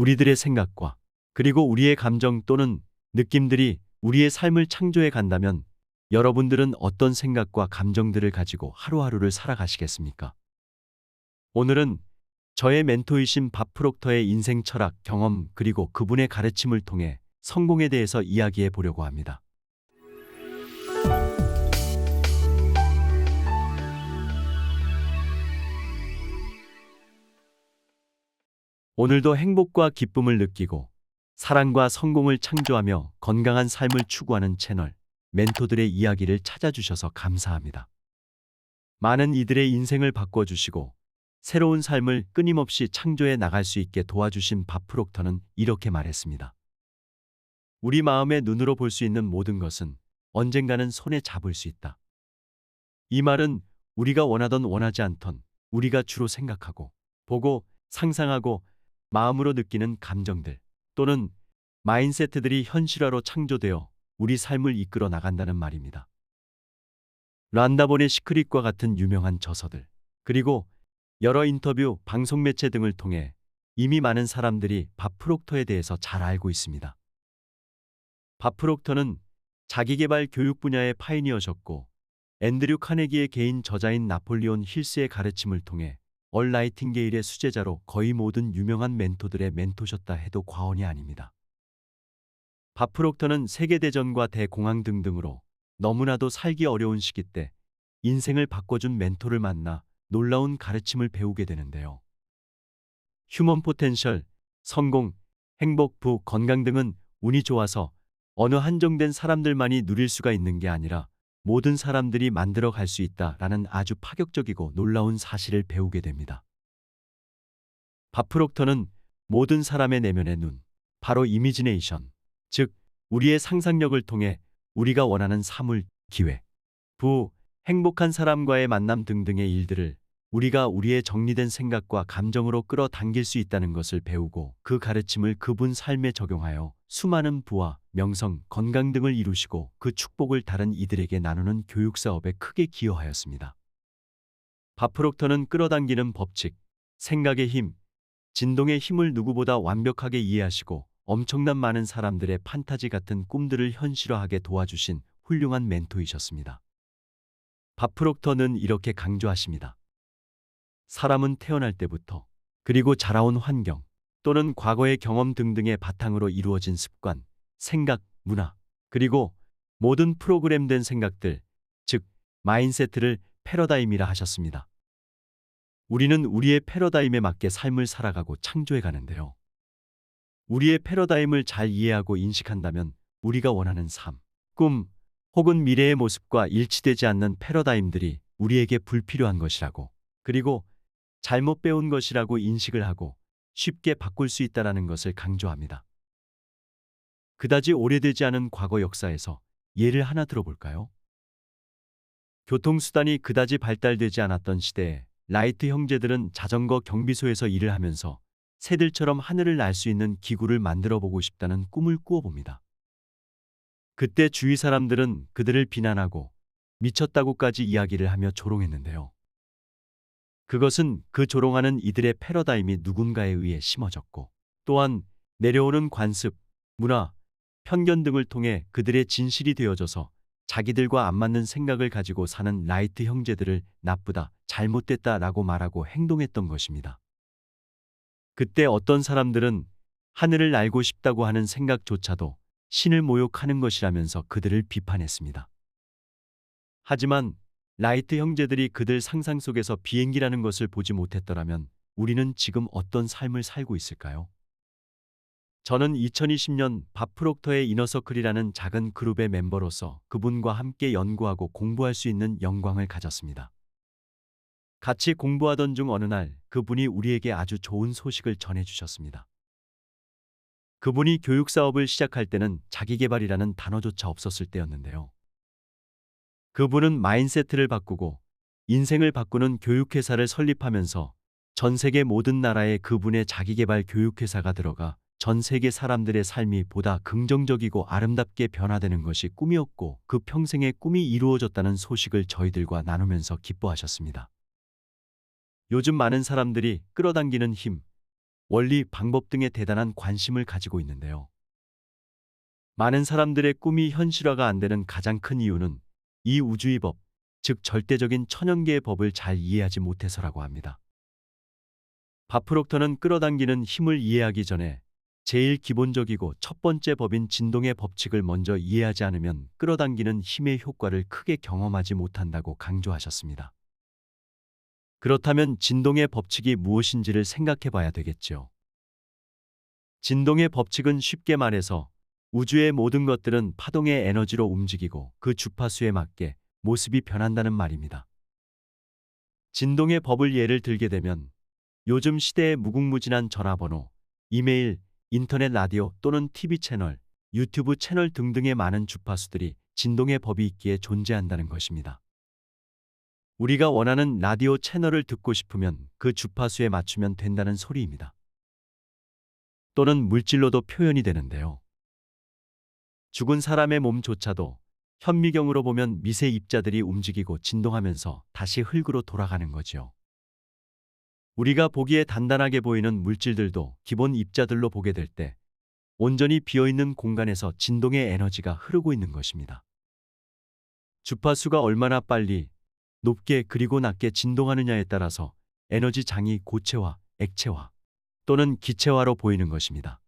우리들의 생각과 그리고 우리의 감정 또는 느낌들이 우리의 삶을 창조해 간다면 여러분들은 어떤 생각과 감정들을 가지고 하루하루를 살아가시겠습니까? 오늘은 저의 멘토이신 밥 프록터의 인생 철학, 경험 그리고 그분의 가르침을 통해 성공에 대해서 이야기해 보려고 합니다. 오늘도 행복과 기쁨을 느끼고 사랑과 성공을 창조하며 건강한 삶을 추구하는 채널 멘토들의 이야기를 찾아주셔서 감사합니다. 많은 이들의 인생을 바꿔주시고 새로운 삶을 끊임없이 창조해 나갈 수 있게 도와주신 밥 프록터는 이렇게 말했습니다. 우리 마음의 눈으로 볼 수 있는 모든 것은 언젠가는 손에 잡을 수 있다. 이 말은 우리가 원하던 원하지 않던 우리가 주로 생각하고 보고 상상하고 마음으로 느끼는 감정들 또는 마인세트들이 현실화로 창조되어 우리 삶을 이끌어 나간다는 말입니다. 란다본의 시크릿과 같은 유명한 저서들 그리고 여러 인터뷰, 방송 매체 등을 통해 이미 많은 사람들이 밥 프록터에 대해서 잘 알고 있습니다. 밥 프록터는 자기계발 교육 분야의 파이니어셨고 앤드류 카네기의 개인 저자인 나폴리온 힐스의 가르침을 통해 얼라이팅게일의 수제자로 거의 모든 유명한 멘토들의 멘토셨다 해도 과언이 아닙니다. 밥 프록터는 세계대전과 대공황 등등으로 너무나도 살기 어려운 시기 때 인생을 바꿔준 멘토를 만나 놀라운 가르침을 배우게 되는데요. 휴먼 포텐셜, 성공, 행복, 부, 건강 등은 운이 좋아서 어느 한정된 사람들만이 누릴 수가 있는 게 아니라 모든 사람들이 만들어 갈 수 있다라는 아주 파격적이고 놀라운 사실을 배우게 됩니다. 밥 프록터는 모든 사람의 내면의 눈, 바로 이미지네이션, 즉 우리의 상상력을 통해 우리가 원하는 사물, 기회, 부, 행복한 사람과의 만남 등등의 일들을 우리가 우리의 정리된 생각과 감정으로 끌어당길 수 있다는 것을 배우고 그 가르침을 그분 삶에 적용하여 수많은 부와 명성, 건강 등을 이루시고 그 축복을 다른 이들에게 나누는 교육 사업에 크게 기여하였습니다. 밥 프록터는 끌어당기는 법칙, 생각의 힘, 진동의 힘을 누구보다 완벽하게 이해하시고 엄청난 많은 사람들의 판타지 같은 꿈들을 현실화하게 도와주신 훌륭한 멘토이셨습니다. 밥 프록터는 이렇게 강조하십니다. 사람은 태어날 때부터 그리고 자라온 환경 또는 과거의 경험 등등의 바탕으로 이루어진 습관, 생각, 문화 그리고 모든 프로그램된 생각들, 즉 마인세트를 패러다임이라 하셨습니다. 우리는 우리의 패러다임에 맞게 삶을 살아가고 창조해 가는데요. 우리의 패러다임을 잘 이해하고 인식한다면 우리가 원하는 삶, 꿈 혹은 미래의 모습과 일치되지 않는 패러다임들이 우리에게 불필요한 것이라고 그리고 잘못 배운 것이라고 인식을 하고 쉽게 바꿀 수 있다는 것을 강조합니다. 그다지 오래되지 않은 과거 역사에서 예를 하나 들어볼까요? 교통수단이 그다지 발달되지 않았던 시대에 라이트 형제들은 자전거 경비소에서 일을 하면서 새들처럼 하늘을 날 수 있는 기구를 만들어 보고 싶다는 꿈을 꾸어봅니다. 그때 주위 사람들은 그들을 비난하고 미쳤다고까지 이야기를 하며 조롱했는데요. 그것은 그 조롱하는 이들의 패러다임이 누군가에 의해 심어졌고 또한 내려오는 관습, 문화, 편견 등을 통해 그들의 진실이 되어져서 자기들과 안 맞는 생각을 가지고 사는 라이트 형제들을 나쁘다, 잘못됐다라고 말하고 행동했던 것입니다. 그때 어떤 사람들은 하늘을 날고 싶다고 하는 생각조차도 신을 모욕하는 것이라면서 그들을 비판했습니다. 하지만 라이트 형제들이 그들 상상 속에서 비행기라는 것을 보지 못했더라면 우리는 지금 어떤 삶을 살고 있을까요? 저는 2020년 밥 프록터의 이너서클이라는 작은 그룹의 멤버로서 그분과 함께 연구하고 공부할 수 있는 영광을 가졌습니다. 같이 공부하던 중 어느 날 그분이 우리에게 아주 좋은 소식을 전해주셨습니다. 그분이 교육 사업을 시작할 때는 자기계발이라는 단어조차 없었을 때였는데요. 그분은 마인세트를 바꾸고 인생을 바꾸는 교육회사를 설립하면서 전 세계 모든 나라에 그분의 자기계발 교육회사가 들어가 전 세계 사람들의 삶이 보다 긍정적이고 아름답게 변화되는 것이 꿈이었고 그 평생의 꿈이 이루어졌다는 소식을 저희들과 나누면서 기뻐하셨습니다. 요즘 많은 사람들이 끌어당기는 힘, 원리, 방법 등에 대단한 관심을 가지고 있는데요. 많은 사람들의 꿈이 현실화가 안 되는 가장 큰 이유는 이 우주의 법, 즉 절대적인 천연계의 법을 잘 이해하지 못해서라고 합니다. 바프록터는 끌어당기는 힘을 이해하기 전에 제일 기본적이고 첫 번째 법인 진동의 법칙을 먼저 이해하지 않으면 끌어당기는 힘의 효과를 크게 경험하지 못한다고 강조하셨습니다. 그렇다면 진동의 법칙이 무엇인지를 생각해 봐야 되겠죠. 진동의 법칙은 쉽게 말해서 우주의 모든 것들은 파동의 에너지로 움직이고 그 주파수에 맞게 모습이 변한다는 말입니다. 진동의 법을 예를 들게 되면 요즘 시대의 무궁무진한 전화번호, 이메일, 인터넷 라디오 또는 TV 채널, 유튜브 채널 등등의 많은 주파수들이 진동의 법이 있기에 존재한다는 것입니다. 우리가 원하는 라디오 채널을 듣고 싶으면 그 주파수에 맞추면 된다는 소리입니다. 또는 물질로도 표현이 되는데요. 죽은 사람의 몸조차도 현미경으로 보면 미세 입자들이 움직이고 진동하면서 다시 흙으로 돌아가는 거지요. 우리가 보기에 단단하게 보이는 물질들도 기본 입자들로 보게 될 때 온전히 비어있는 공간에서 진동의 에너지가 흐르고 있는 것입니다. 주파수가 얼마나 빨리, 높게 그리고 낮게 진동하느냐에 따라서 에너지 장이 고체화, 액체화 또는 기체화로 보이는 것입니다.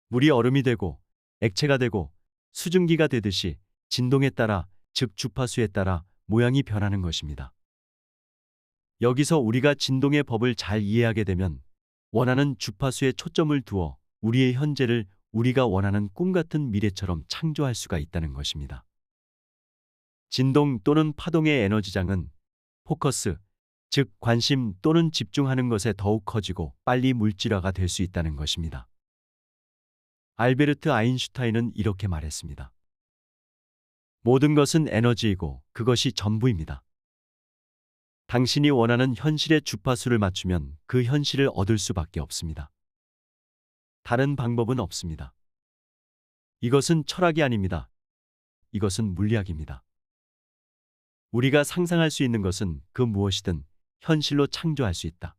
물이 얼음이 되고 액체가 되고 수증기가 되듯이 진동에 따라, 즉 주파수에 따라 모양이 변하는 것입니다. 여기서 우리가 진동의 법을 잘 이해하게 되면 원하는 주파수에 초점을 두어 우리의 현재를 우리가 원하는 꿈 같은 미래처럼 창조할 수가 있다는 것입니다. 진동 또는 파동의 에너지장은 포커스, 즉 관심 또는 집중하는 것에 더욱 커지고 빨리 물질화가 될 수 있다는 것입니다. 알베르트 아인슈타인은 이렇게 말했습니다. 모든 것은 에너지이고 그것이 전부입니다. 당신이 원하는 현실의 주파수를 맞추면 그 현실을 얻을 수밖에 없습니다. 다른 방법은 없습니다. 이것은 철학이 아닙니다. 이것은 물리학입니다. 우리가 상상할 수 있는 것은 그 무엇이든 현실로 창조할 수 있다.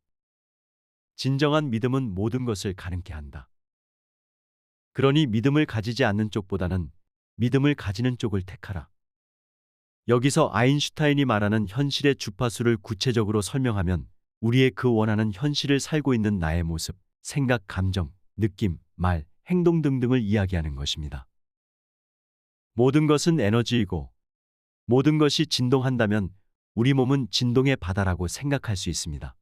진정한 믿음은 모든 것을 가능케 한다. 그러니 믿음을 가지지 않는 쪽보다는 믿음을 가지는 쪽을 택하라. 여기서 아인슈타인이 말하는 현실의 주파수를 구체적으로 설명하면 우리의 그 원하는 현실을 살고 있는 나의 모습, 생각, 감정, 느낌, 말, 행동 등등을 이야기하는 것입니다. 모든 것은 에너지이고 모든 것이 진동한다면 우리 몸은 진동의 바다라고 생각할 수 있습니다.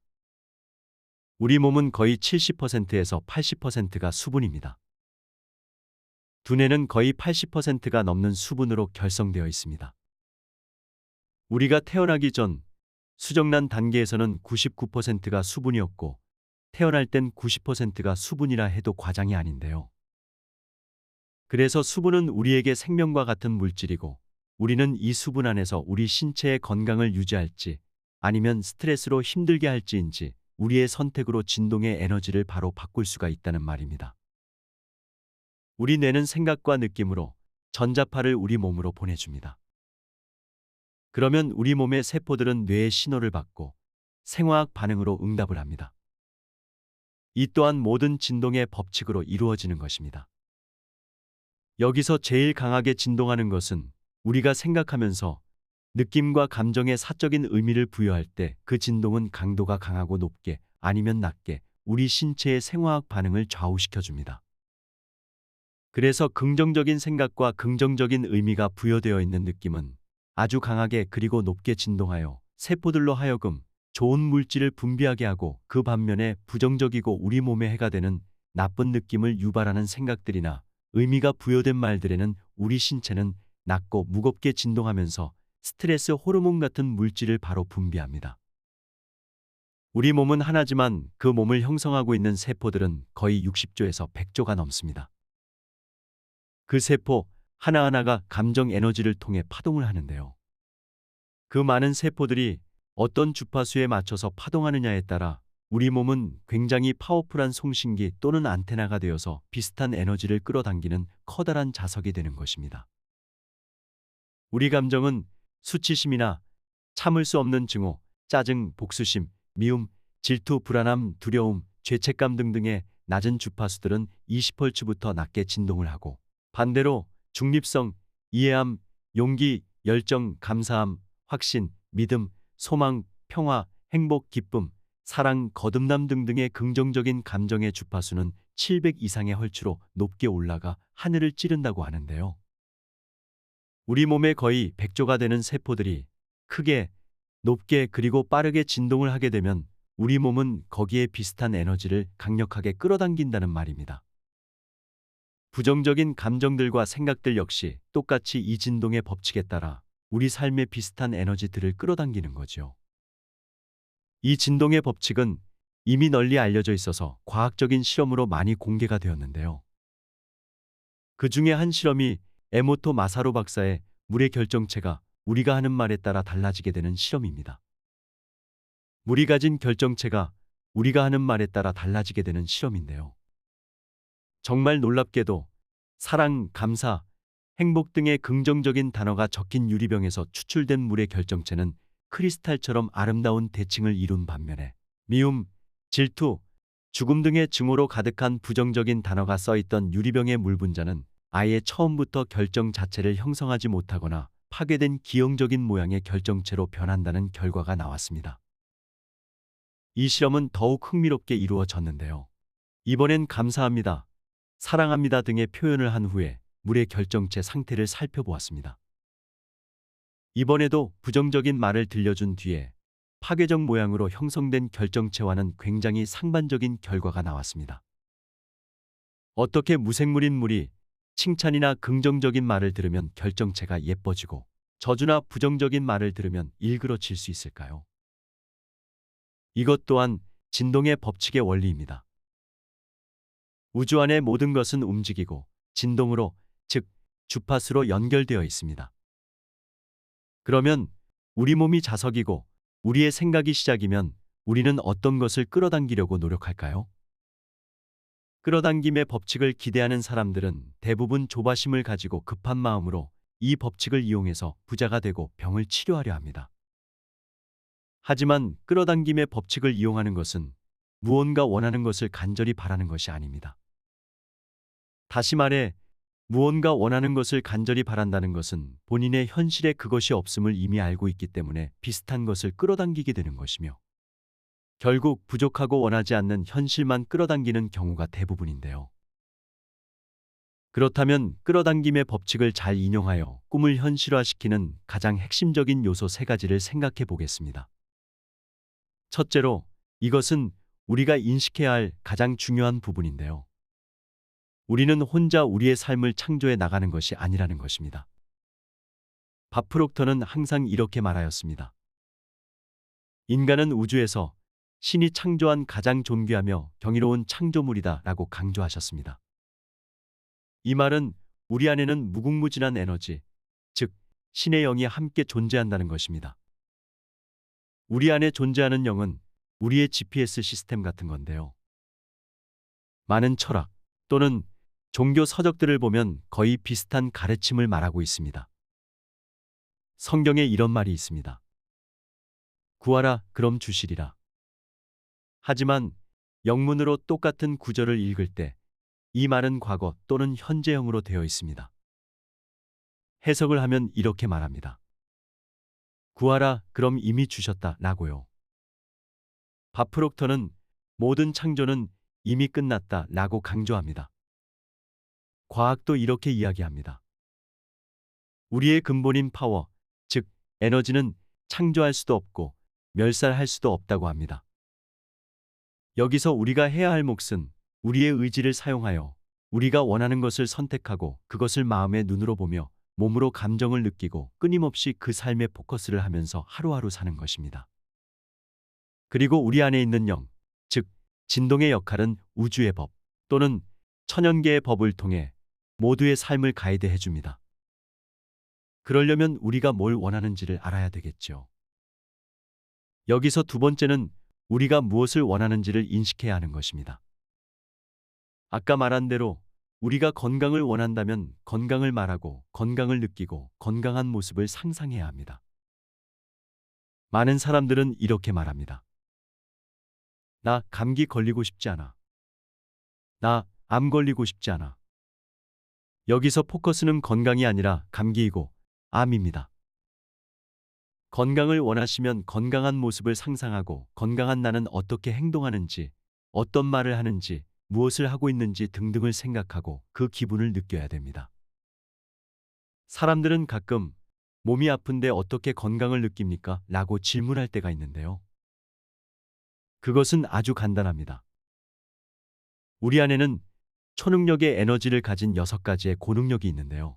우리 몸은 거의 70%에서 80%가 수분입니다. 두뇌는 거의 80%가 넘는 수분으로 결성되어 있습니다. 우리가 태어나기 전 수정란 단계에서는 99%가 수분이었고 태어날 땐 90%가 수분이라 해도 과장이 아닌데요. 그래서 수분은 우리에게 생명과 같은 물질이고 우리는 이 수분 안에서 우리 신체의 건강을 유지할지 아니면 스트레스로 힘들게 할지인지 우리의 선택으로 진동의 에너지를 바로 바꿀 수가 있다는 말입니다. 우리 뇌는 생각과 느낌으로 전자파를 우리 몸으로 보내줍니다. 그러면 우리 몸의 세포들은 뇌의 신호를 받고 생화학 반응으로 응답을 합니다. 이 또한 모든 진동의 법칙으로 이루어지는 것입니다. 여기서 제일 강하게 진동하는 것은 우리가 생각하면서 느낌과 감정에 사적인 의미를 부여할 때 그 진동은 강도가 강하고 높게 아니면 낮게 우리 신체의 생화학 반응을 좌우시켜줍니다. 그래서 긍정적인 생각과 긍정적인 의미가 부여되어 있는 느낌은 아주 강하게 그리고 높게 진동하여 세포들로 하여금 좋은 물질을 분비하게 하고 그 반면에 부정적이고 우리 몸에 해가 되는 나쁜 느낌을 유발하는 생각들이나 의미가 부여된 말들에는 우리 신체는 낮고 무겁게 진동하면서 스트레스 호르몬 같은 물질을 바로 분비합니다. 우리 몸은 하나지만 그 몸을 형성하고 있는 세포들은 거의 60조에서 100조가 넘습니다. 그 세포 하나하나가 감정 에너지를 통해 파동을 하는데요. 그 많은 세포들이 어떤 주파수에 맞춰서 파동하느냐에 따라 우리 몸은 굉장히 파워풀한 송신기 또는 안테나가 되어서 비슷한 에너지를 끌어당기는 커다란 자석이 되는 것입니다. 우리 감정은 수치심이나 참을 수 없는 증오, 짜증, 복수심, 미움, 질투, 불안함, 두려움, 죄책감 등등의 낮은 주파수들은 20Hz부터 낮게 진동을 하고, 반대로 중립성, 이해함, 용기, 열정, 감사함, 확신, 믿음, 소망, 평화, 행복, 기쁨, 사랑, 거듭남 등등의 긍정적인 감정의 주파수는 700 이상의 헐츠로 높게 올라가 하늘을 찌른다고 하는데요. 우리 몸의 거의 100조가 되는 세포들이 크게, 높게 그리고 빠르게 진동을 하게 되면 우리 몸은 거기에 비슷한 에너지를 강력하게 끌어당긴다는 말입니다. 부정적인 감정들과 생각들 역시 똑같이 이 진동의 법칙에 따라 우리 삶에 비슷한 에너지들을 끌어당기는 거지요. 이 진동의 법칙은 이미 널리 알려져 있어서 과학적인 실험으로 많이 공개가 되었는데요. 그 중에 한 실험이 에모토 마사로 박사의 물의 결정체가 우리가 하는 말에 따라 달라지게 되는 실험입니다. 물이 가진 결정체가 우리가 하는 말에 따라 달라지게 되는 실험인데요. 정말 놀랍게도 사랑, 감사, 행복 등의 긍정적인 단어가 적힌 유리병에서 추출된 물의 결정체는 크리스탈처럼 아름다운 대칭을 이룬 반면에 미움, 질투, 죽음 등의 증오로 가득한 부정적인 단어가 써있던 유리병의 물 분자는 아예 처음부터 결정 자체를 형성하지 못하거나 파괴된 기형적인 모양의 결정체로 변한다는 결과가 나왔습니다. 이 실험은 더욱 흥미롭게 이루어졌는데요. 이번엔 감사합니다, 사랑합니다 등의 표현을 한 후에 물의 결정체 상태를 살펴보았습니다. 이번에도 부정적인 말을 들려준 뒤에 파괴적 모양으로 형성된 결정체와는 굉장히 상반적인 결과가 나왔습니다. 어떻게 무생물인 물이 칭찬이나 긍정적인 말을 들으면 결정체가 예뻐지고 저주나 부정적인 말을 들으면 일그러질 수 있을까요? 이것 또한 진동의 법칙의 원리입니다. 우주 안의 모든 것은 움직이고 진동으로, 즉 주파수로 연결되어 있습니다. 그러면 우리 몸이 자석이고 우리의 생각이 시작이면 우리는 어떤 것을 끌어당기려고 노력할까요? 끌어당김의 법칙을 기대하는 사람들은 대부분 조바심을 가지고 급한 마음으로 이 법칙을 이용해서 부자가 되고 병을 치료하려 합니다. 하지만 끌어당김의 법칙을 이용하는 것은 무언가 원하는 것을 간절히 바라는 것이 아닙니다. 다시 말해, 무언가 원하는 것을 간절히 바란다는 것은 본인의 현실에 그것이 없음을 이미 알고 있기 때문에 비슷한 것을 끌어당기게 되는 것이며, 결국 부족하고 원하지 않는 현실만 끌어당기는 경우가 대부분인데요. 그렇다면 끌어당김의 법칙을 잘 인용하여 꿈을 현실화시키는 가장 핵심적인 요소 3가지를 생각해 보겠습니다. 첫째로, 이것은 우리가 인식해야 할 가장 중요한 부분인데요. 우리는 혼자 우리의 삶을 창조해 나가는 것이 아니라는 것입니다. 밥 프록터는 항상 이렇게 말하였습니다. 인간은 우주에서 신이 창조한 가장 존귀하며 경이로운 창조물이다 라고 강조하셨습니다. 이 말은 우리 안에는 무궁무진한 에너지, 즉 신의 영이 함께 존재한다는 것입니다. 우리 안에 존재하는 영은 우리의 GPS 시스템 같은 건데요. 많은 철학 또는 종교 서적들을 보면 거의 비슷한 가르침을 말하고 있습니다. 성경에 이런 말이 있습니다. 구하라 그럼 주시리라. 하지만 영문으로 똑같은 구절을 읽을 때 이 말은 과거 또는 현재형으로 되어 있습니다. 해석을 하면 이렇게 말합니다. 구하라 그럼 이미 주셨다 라고요. 밥 프록터는 모든 창조는 이미 끝났다 라고 강조합니다. 과학도 이렇게 이야기합니다. 우리의 근본인 파워, 즉 에너지는 창조할 수도 없고 멸살할 수도 없다고 합니다. 여기서 우리가 해야 할 몫은 우리의 의지를 사용하여 우리가 원하는 것을 선택하고 그것을 마음의 눈으로 보며 몸으로 감정을 느끼고 끊임없이 그 삶에 포커스를 하면서 하루하루 사는 것입니다. 그리고 우리 안에 있는 영, 즉 진동의 역할은 우주의 법 또는 천연계의 법을 통해 모두의 삶을 가이드해 줍니다. 그러려면 우리가 뭘 원하는지를 알아야 되겠죠. 여기서 두 번째는 우리가 무엇을 원하는지를 인식해야 하는 것입니다. 아까 말한 대로 우리가 건강을 원한다면 건강을 말하고 건강을 느끼고 건강한 모습을 상상해야 합니다. 많은 사람들은 이렇게 말합니다. 나 감기 걸리고 싶지 않아. 나 암 걸리고 싶지 않아. 여기서 포커스는 건강이 아니라 감기이고 암입니다. 건강을 원하시면 건강한 모습을 상상하고 건강한 나는 어떻게 행동하는지, 어떤 말을 하는지, 무엇을 하고 있는지 등등을 생각하고 그 기분을 느껴야 됩니다. 사람들은 가끔 몸이 아픈데 어떻게 건강을 느낍니까? 라고 질문할 때가 있는데요. 그것은 아주 간단합니다. 우리 안에는 초능력의 에너지를 가진 6가지의 고능력이 있는데요.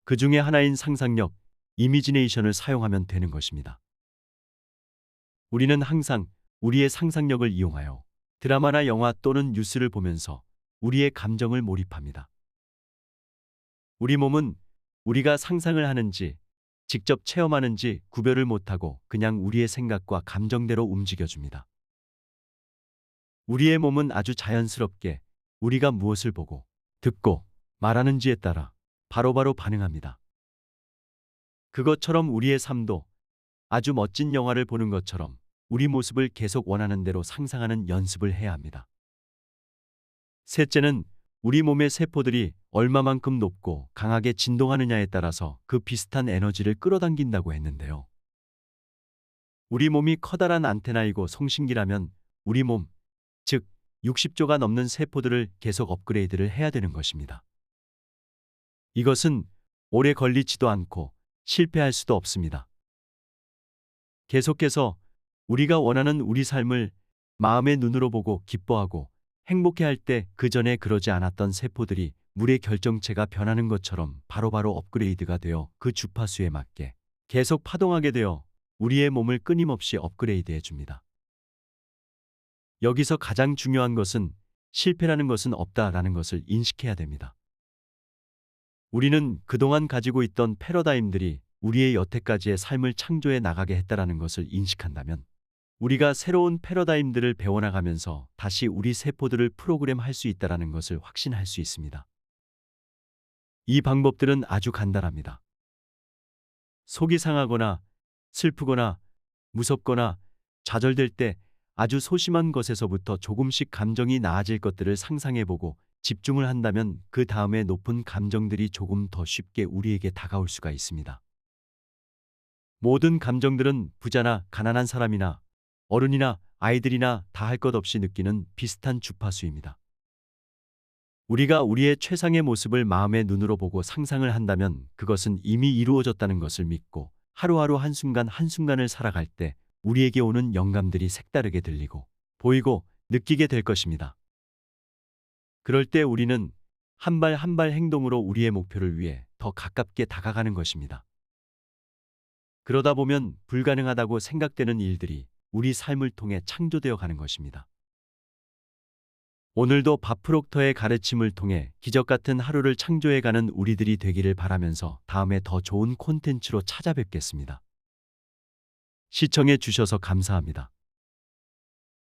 그 중에 하나인 상상력, 이미지네이션을 사용하면 되는 것입니다. 우리는 항상 우리의 상상력을 이용하여 드라마나 영화 또는 뉴스를 보면서 우리의 감정을 몰입합니다. 우리 몸은 우리가 상상을 하는지 직접 체험하는지 구별을 못하고 그냥 우리의 생각과 감정대로 움직여줍니다. 우리의 몸은 아주 자연스럽게 우리가 무엇을 보고 듣고 말하는지에 따라 바로바로 반응합니다. 그것처럼 우리의 삶도 아주 멋진 영화를 보는 것처럼 우리 모습을 계속 원하는 대로 상상하는 연습을 해야 합니다. 셋째는 우리 몸의 세포들이 얼마만큼 높고 강하게 진동하느냐에 따라서 그 비슷한 에너지를 끌어당긴다고 했는데요. 우리 몸이 커다란 안테나이고 송신기라면 우리 몸, 즉 60조가 넘는 세포들을 계속 업그레이드를 해야 되는 것입니다. 이것은 오래 걸리지도 않고 실패할 수도 없습니다. 계속해서 우리가 원하는 우리 삶을 마음의 눈으로 보고 기뻐하고 행복해할 때 그 전에 그러지 않았던 세포들이 물의 결정체가 변하는 것처럼 바로바로 업그레이드가 되어 그 주파수에 맞게 계속 파동하게 되어 우리의 몸을 끊임없이 업그레이드해 줍니다. 여기서 가장 중요한 것은 실패라는 것은 없다라는 것을 인식해야 됩니다. 우리는 그동안 가지고 있던 패러다임들이 우리의 여태까지의 삶을 창조해 나가게 했다라는 것을 인식한다면 우리가 새로운 패러다임들을 배워나가면서 다시 우리 세포들을 프로그램할 수 있다라는 것을 확신할 수 있습니다. 이 방법들은 아주 간단합니다. 속이 상하거나 슬프거나 무섭거나 좌절될 때 아주 소심한 것에서부터 조금씩 감정이 나아질 것들을 상상해보고 집중을 한다면 그 다음에 높은 감정들이 조금 더 쉽게 우리에게 다가올 수가 있습니다. 모든 감정들은 부자나 가난한 사람이나 어른이나 아이들이나 다 할 것 없이 느끼는 비슷한 주파수입니다. 우리가 우리의 최상의 모습을 마음의 눈으로 보고 상상을 한다면 그것은 이미 이루어졌다는 것을 믿고 하루하루 한순간 한순간을 살아갈 때 우리에게 오는 영감들이 색다르게 들리고 보이고 느끼게 될 것입니다. 그럴 때 우리는 한 발 한 발 행동으로 우리의 목표를 위해 더 가깝게 다가가는 것입니다. 그러다 보면 불가능하다고 생각되는 일들이 우리 삶을 통해 창조되어 가는 것입니다. 오늘도 밥프록터의 가르침을 통해 기적 같은 하루를 창조해가는 우리들이 되기를 바라면서 다음에 더 좋은 콘텐츠로 찾아뵙겠습니다. 시청해 주셔서 감사합니다.